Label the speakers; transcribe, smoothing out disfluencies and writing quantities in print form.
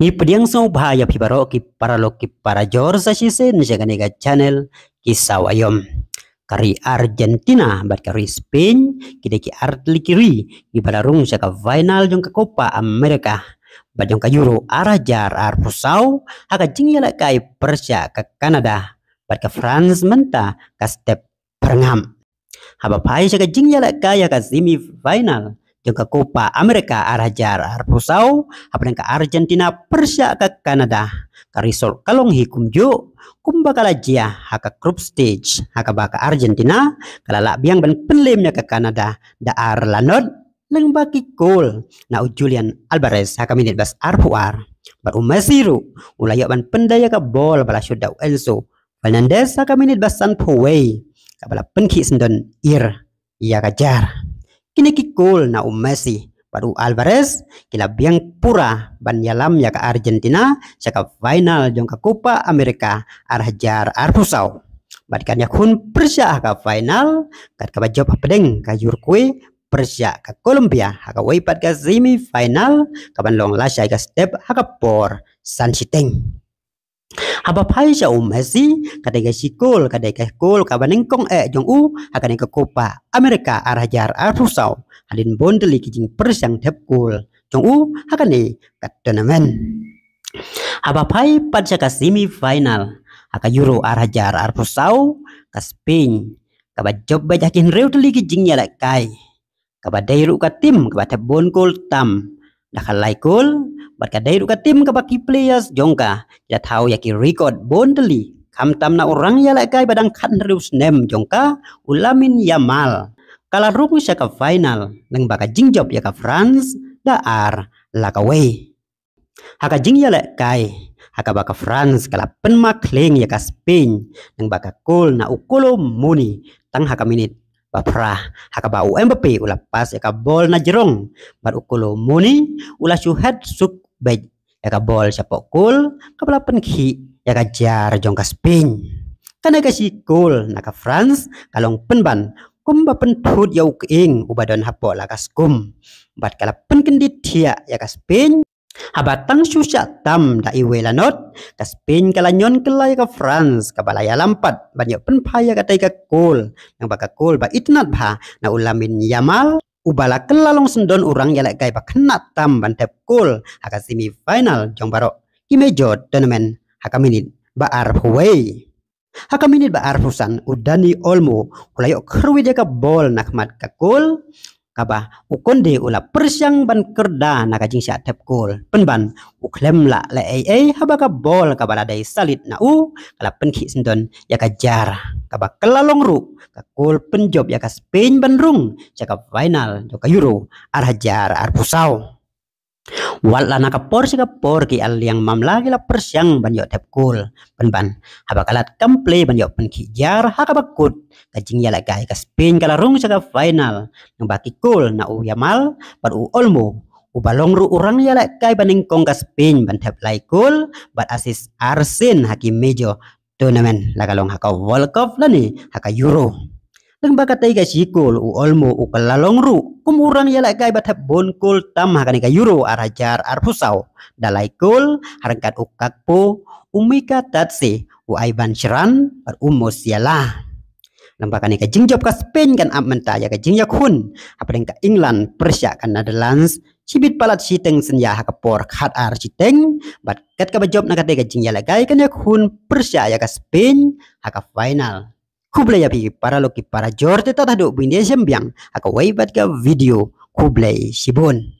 Speaker 1: Ni pediang sau bahaya pibaro ki para jor sa sise ni jaga nega channel kisah ayom. Kari Argentina bat kari Spain kide ki artli kiri di balarung saka final jong ka Copa America bat jong ka Euro arajar ar pusau haka jingyala kai Persia ka Canada bat ka France menta ka step perngam haba pai saka jingyala kai ka semi final jong ka Copa America arajar ar pusau haba ka Argentina Persia ka Canada ka result kalong hikum jo kumba kala jia haka group stage haka baka Argentina kala biang ban penlemnya ke Kanada da ar lanot leng baki gol na Julian Alvarez haka minit bas arpuar baru masiru ulayak ban pendaya ka bol bala syuda Enzo Fernandez haka minit bas san poway ka bala penki sendon ir ia kajar kini ki gol na Messi baru Alvarez kila biang pura ban yalam ya ke Argentina saka final jong ka Copa America arhajar arpusau bat kan yakun Persia ka final kat ka bajob pedeng ka Uruguay Persia ka Colombia haka waipat ka semi final ka ban long lasai ka step haka por san siteng haba pai sa Messi kadai si gol ka banengkong jong u haka ka Copa America arhajar arpusau halin bondeli kijing persang tep gol jong u haka ni ka tournament haba pai pad ka semi final haka Euro arhajar arpusau ka Spain ka bajob bajakin reuteli kijing yala kai ka badai ru ka tim ka tep bon gol tam dah kalai gol bat kadai ru ka tim ka baki players jongka ya tahu ya ki record bondeli kam tam na orang ya kai badang kan terus nem jongka ulamin Yamal kala ruku sya ka final nang baka jingjob ya ka France da ar la ka way haka jing ya kai haka baka France kala penmakleng ya ka Spain nang baka gol na ukolo muni tang haka minit bapra haka ba Mbappe ula pas ya ka bol na jerong bar ukolo muni ula syuhat suk bej ya ka bol sa pokul kapala penki ya ka jar jong ka Spain kana ka si gol na ka France kalong penban kumba pentut yau keing ubadon hapo la ka skum bat kala penkendit dia ya ka Spain habatang susah tam da iwelanot ka Spain kala nyon kelai ka France ka balaya lampat banyak penpaya ka ka gol yang baka gol ba itnat ba na ulamin Yamal ubala kelalong sendon orang yala kai ba kenat tam ban tep gol haka semi final jong barok kimejo tournament haka minit ba ar huwei haka minit ba ar fusan udani Olmo kulayo kerwi dia ka bol nakmat ka gol kaba ukonde ula persyang ban kerda na kajing sya tep gol penban uklem la haba ka bol kaba dai salit na kala penki sendon ya ka jar kaba kelalong ru ka gol penjob ya ka Spain ban rung sya ka final jo ka Euro arhajar arpusau wala na ka por sya ka por ki al yang mamla la persyang ban yo tep gol penban haba kalat kample ban yo penki jar haka bakut kajing yala gai ka Spain kala rung sa final nang baki gol na Yamal bar Olmo ubalong ru urang yala gai banengkong ka Spain ban tap lai gol bat asis Arsen haki mejo tournament lagalong haka World Cup lani haka Euro nang baka tay ka si gol Olmo kalalong ru kumurang yala gai bat bon gol tam haka ni ka Euro arajar arpusau dalai gol harangkat ukakpo umika tatse Ivan Sheran bar Musiala lambakan ka jingjob ka Spain kan amenta ya ka jingyak hun apa ka England Persia kan Netherlands sibit palat siteng senya ka por khat ar siteng bat kat ka bajob na ka jingya lagay kan yak hun Persia ya ka Spain haka final kublay api para loki para jor teta tado binde sembiang haka way bat ka video kublay sibon